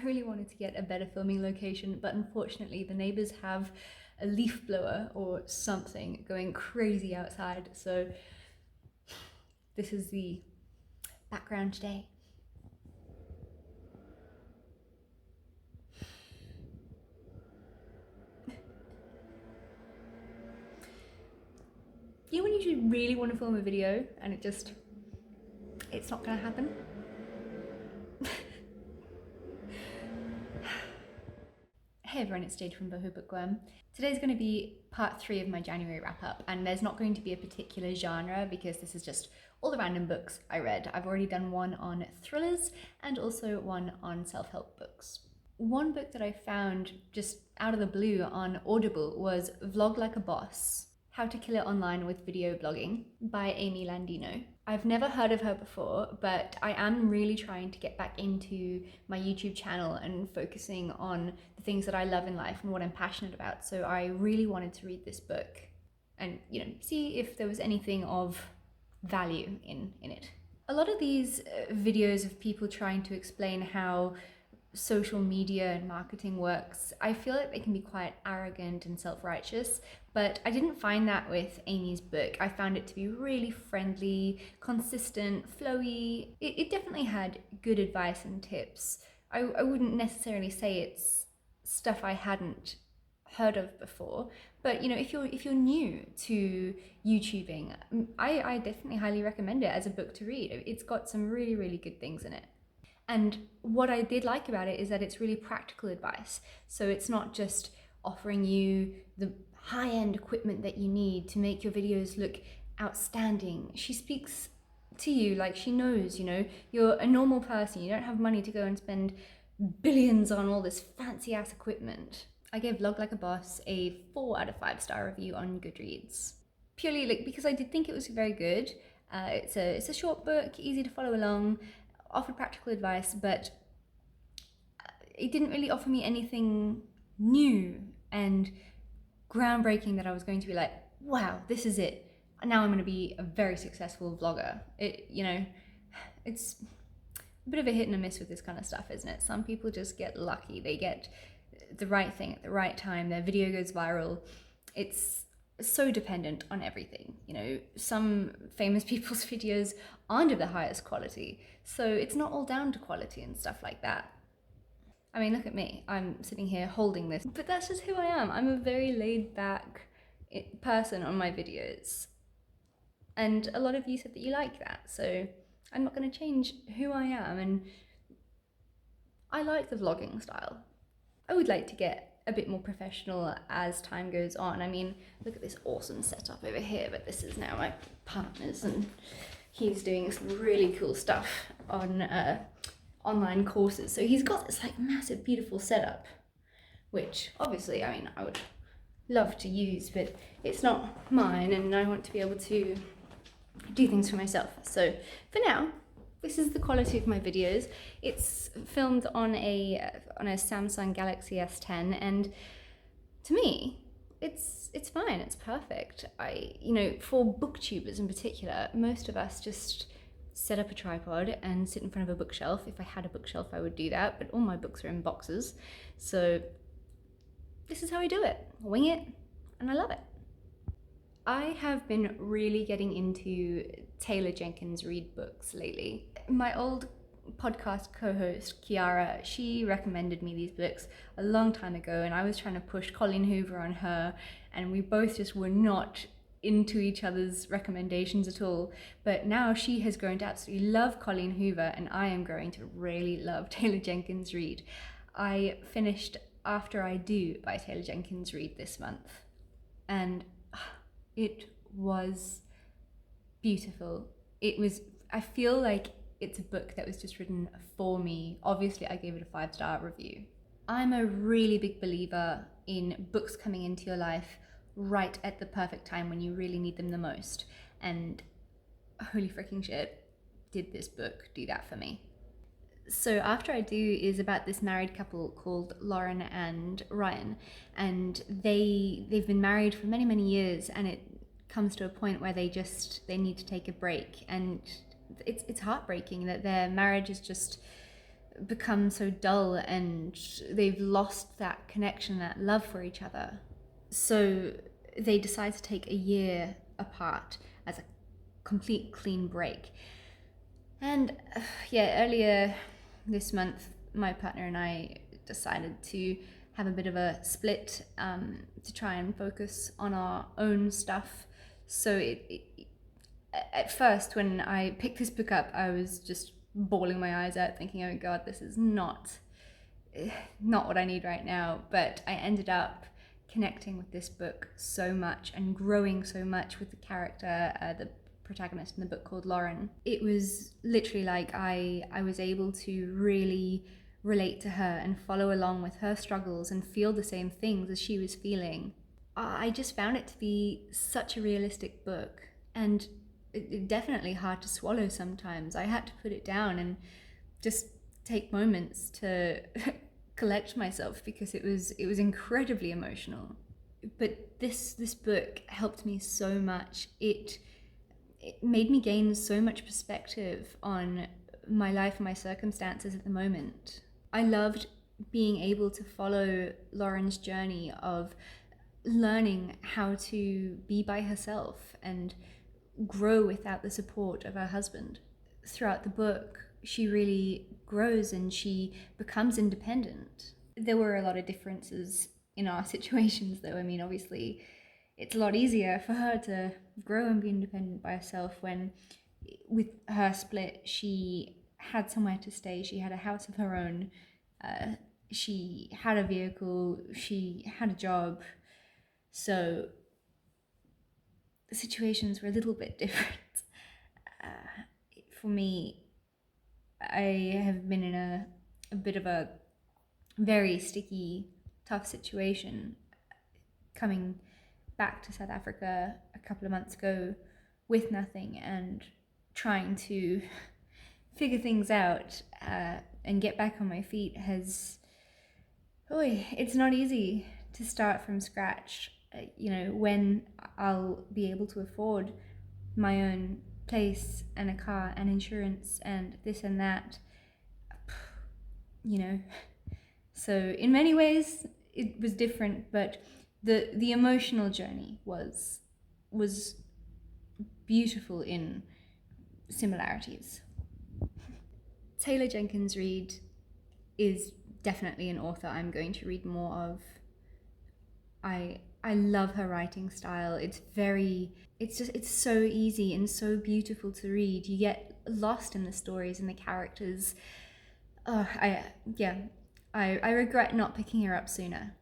really wanted to get a better filming location, but unfortunately the neighbors have a leaf blower or something going crazy outside, so this is the background today. You know when you really want to film a video and it's not gonna happen? Hey everyone, it's Jade from Boho Bookworm. Today's going to be part 3 of my January wrap up, and there's not going to be a particular genre because this is just all the random books I read. I've already done one on thrillers and also one on self-help books. One book that I found just out of the blue on Audible was Vlog Like a Boss: How to Kill It Online with Video Blogging by Amy Landino. I've never heard of her before, but I am really trying to get back into my YouTube channel and focusing on the things that I love in life and what I'm passionate about. So I really wanted to read this book and, see if there was anything of value in it. A lot of these videos of people trying to explain how social media and marketing works, I feel like they can be quite arrogant and self-righteous, but I didn't find that with Amy's book. I found it to be really friendly, consistent, flowy. It definitely had good advice and tips. I wouldn't necessarily say it's stuff I hadn't heard of before, but if you're new to YouTubing, I definitely highly recommend it as a book to read. It's got some really, really good things in it. And what I did like about it is that it's really practical advice. So it's not just offering you the high-end equipment that you need to make your videos look outstanding. She speaks to you like she knows, you're a normal person. You don't have money to go and spend billions on all this fancy-ass equipment. I gave Vlog Like a Boss a 4 out of 5 star review on Goodreads. Purely because I did think it was very good. It's a short book, easy to follow along, offered practical advice, but it didn't really offer me anything new and groundbreaking that I was going to be like, wow, this is it. Now I'm going to be a very successful vlogger. It's a bit of a hit and a miss with this kind of stuff, isn't it? Some people just get lucky. They get the right thing at the right time. Their video goes viral. It's so dependent on everything. Some famous people's videos aren't of the highest quality, so it's not all down to quality and stuff like that. I mean, look at me. I'm sitting here holding this, but that's just who I am. I'm a very laid back person on my videos, and a lot of you said that you like that, so I'm not going to change who I am, and I like the vlogging style. I would like to get a bit more professional as time goes on. I mean, look at this awesome setup over here, but this is now my partner's, and he's doing some really cool stuff on online courses. So he's got this massive, beautiful setup, which obviously, I would love to use, but it's not mine, and I want to be able to do things for myself. So for now, this is the quality of my videos. It's filmed on a Samsung Galaxy S10, and to me, it's fine. It's perfect. For booktubers in particular, most of us just set up a tripod and sit in front of a bookshelf. If I had a bookshelf, I would do that, but all my books are in boxes. So this is how I do it. Wing it, and I love it. I have been really getting into Taylor Jenkins Reid books lately. My old podcast co-host, Kiara, she recommended me these books a long time ago, and I was trying to push Colleen Hoover on her, and we both just were not into each other's recommendations at all. But now she has grown to absolutely love Colleen Hoover, and I am growing to really love Taylor Jenkins Reid. I finished After I Do by Taylor Jenkins Reid this month, and it was beautiful. I feel like it's a book that was just written for me. Obviously, I gave it a 5-star review. I'm a really big believer in books coming into your life right at the perfect time when you really need them the most. And holy freaking shit, did this book do that for me. So After I Do is about this married couple called Lauren and Ryan, and they've been married for many, many years, and it comes to a point where they need to take a break, and it's heartbreaking that their marriage is just become so dull and they've lost that connection, that love for each other. So they decide to take a year apart as a complete clean break. And earlier this month, my partner and I decided to have a bit of a split to try and focus on our own stuff. So at first, when I picked this book up, I was just bawling my eyes out, thinking, "Oh God, this is not what I need right now." But I ended up connecting with this book so much and growing so much with the character, the protagonist in the book called Lauren. It was literally like I was able to really relate to her and follow along with her struggles and feel the same things as she was feeling. I just found it to be such a realistic book, and it definitely hard to swallow sometimes. I had to put it down and just take moments to collect myself because it was incredibly emotional. But this book helped me so much. It made me gain so much perspective on my life and my circumstances at the moment. I loved being able to follow Lauren's journey of learning how to be by herself and grow without the support of her husband. Throughout the book, she really grows and she becomes independent. There were a lot of differences in our situations though. I mean, obviously, it's a lot easier for her to grow and be independent by herself when, with her split, she had somewhere to stay, she had a house of her own, she had a vehicle, she had a job. So the situations were a little bit different. For me, I have been in a bit of a very sticky, tough situation coming back to South Africa a couple of months ago with nothing and trying to figure things out and get back on my feet it's not easy to start from scratch. When I'll be able to afford my own place and a car and insurance and this and that, So in many ways it was different, but the emotional journey was beautiful in similarities. Taylor Jenkins Reid is definitely an author I'm going to read more of. I love her writing style. It's so easy and so beautiful to read. You get lost in the stories and the characters. I regret not picking her up sooner.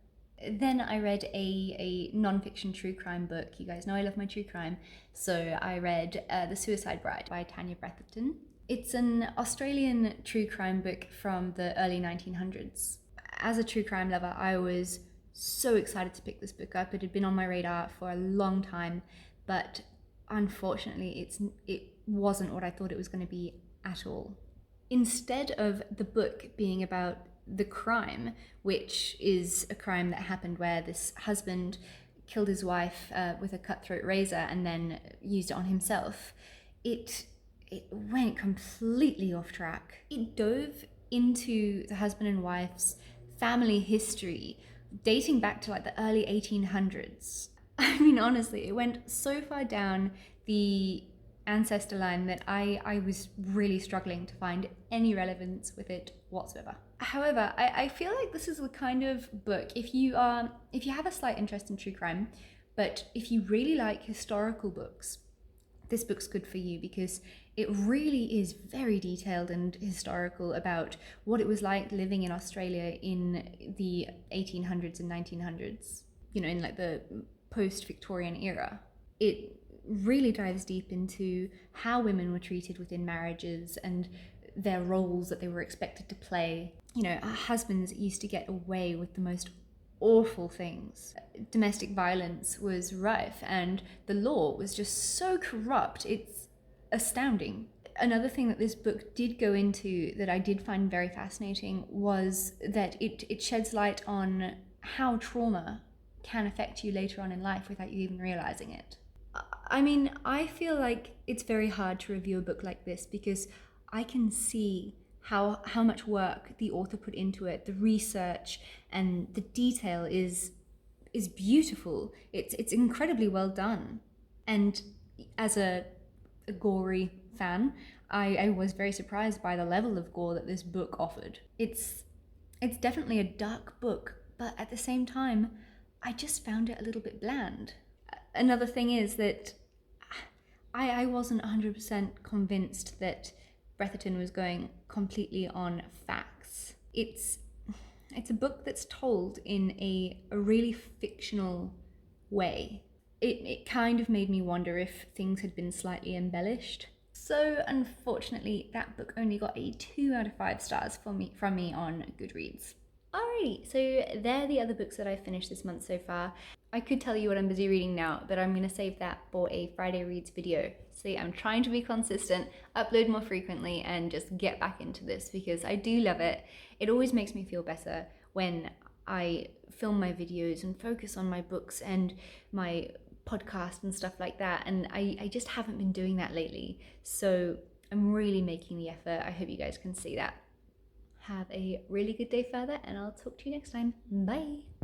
Then I read a non-fiction true crime book. You guys know I love my true crime. So I read The Suicide Bride by Tanya Bretherton. It's an Australian true crime book from the early 1900s. As a true crime lover, I was so excited to pick this book up. It had been on my radar for a long time, but unfortunately it wasn't what I thought it was going to be at all. Instead of the book being about the crime, which is a crime that happened where this husband killed his wife with a cutthroat razor and then used it on himself, it went completely off track. It dove into the husband and wife's family history dating back to like the early 1800s. I mean, honestly, it went so far down the ancestor line that I was really struggling to find any relevance with it whatsoever. However, I feel like this is the kind of book, if you have a slight interest in true crime, but if you really like historical books, this book's good for you because it really is very detailed and historical about what it was like living in Australia in the 1800s and 1900s, in like the post-Victorian era. It really dives deep into how women were treated within marriages and their roles that they were expected to play. Husbands used to get away with the most awful things. Domestic violence was rife and the law was just so corrupt. It's astounding. Another thing that this book did go into that I did find very fascinating was that it sheds light on how trauma can affect you later on in life without you even realizing it. I feel like it's very hard to review a book like this because I can see how much work the author put into it. The research and the detail is beautiful. It's incredibly well done. And as a gory fan, I was very surprised by the level of gore that this book offered. It's definitely a dark book, but at the same time, I just found it a little bit bland. Another thing is that I wasn't 100% convinced that Bretherton was going completely on facts. It's a book that's told in a really fictional way. It kind of made me wonder if things had been slightly embellished. So unfortunately, that book only got a 2 out of 5 stars from me on Goodreads. Alright, so they're the other books that I've finished this month so far. I could tell you what I'm busy reading now, but I'm going to save that for a Friday Reads video. See, I'm trying to be consistent, upload more frequently, and just get back into this because I do love it. It always makes me feel better when I film my videos and focus on my books and my podcast and stuff like that, and I just haven't been doing that lately. So I'm really making the effort. I hope you guys can see that. Have a really good day further, and I'll talk to you next time. Bye!